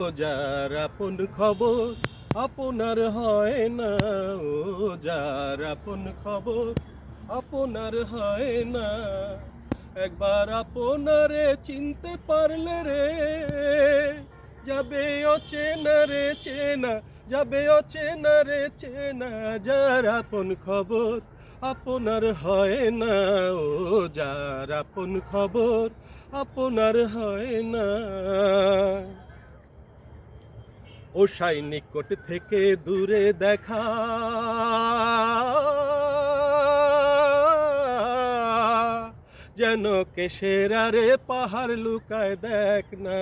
যার আপন খবর আপনার হয় না, ও যার আপন খবর আপনার হয় না। একবার আপনারে চিনতে পারলে রে যাবে অচেনা রে চেনা, যাবে অচেনা রে চেনা। যার আপন খবর আপনার হয় না, ও যার আপন খবর আপনার হয় না। ও সাই নিকট থেকে দূরে দেখা, যেন কেশের আরে পাহাড় লুকায় দেখ না।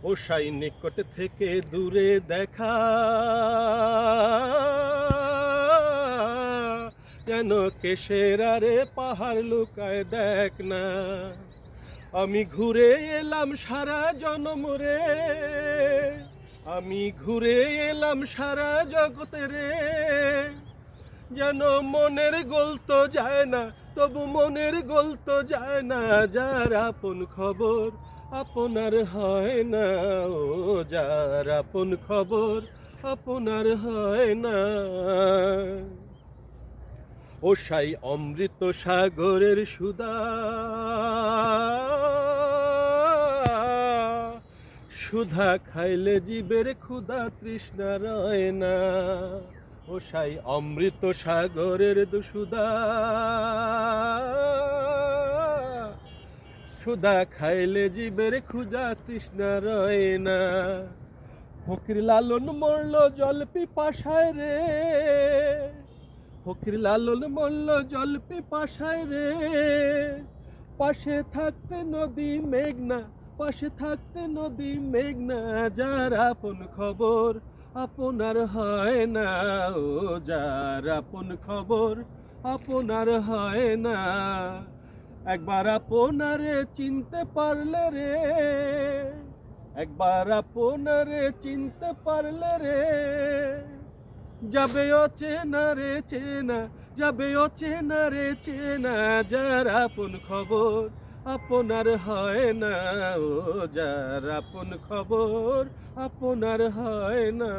ও সাই নিকট থেকে দূরে দেখা, যেন কেশের আরে পাহাড় লুকায় দেখ না। আমি ঘুরে এলাম সারা জনম রে, আমি ঘুরে এলাম সারা জগতে রে, যেন মনের গোল তো যায় না, তবু মনের গোল তো যায় না। যার আপন খবর আপনার হয় না, ও যার আপন খবর আপনার হয় না। ও সাই অমৃত সাগরের সুধা, সুধা খাইলে জীবের ক্ষুধা তৃষ্ণা রয় না। ও সাই অমৃত সাগরের সুধা, সুধা খাইলে জীবের ক্ষুধা তৃষ্ণা রয় না। ফকির লালন মরল জল পিপাসায় রে, ফকির লালন মরল জল পিপাসায় রে। পাশে থাকতে নদী মেঘনা, পাশে থাকতে নদী মেঘনা। যার আপন খবর আপনার হয় না, ও যার আপন খবর আপনার হয় না। একবার আপনারে চিনতে পারলে রে, একবার আপনারে চিনতে পারলে রে যাবে অচেনা রে চেনা, যাবে অচেনা রে চেনা। যার আপন খবর আপনার হয় না, ও যার আপন খবর আপনার হয় না।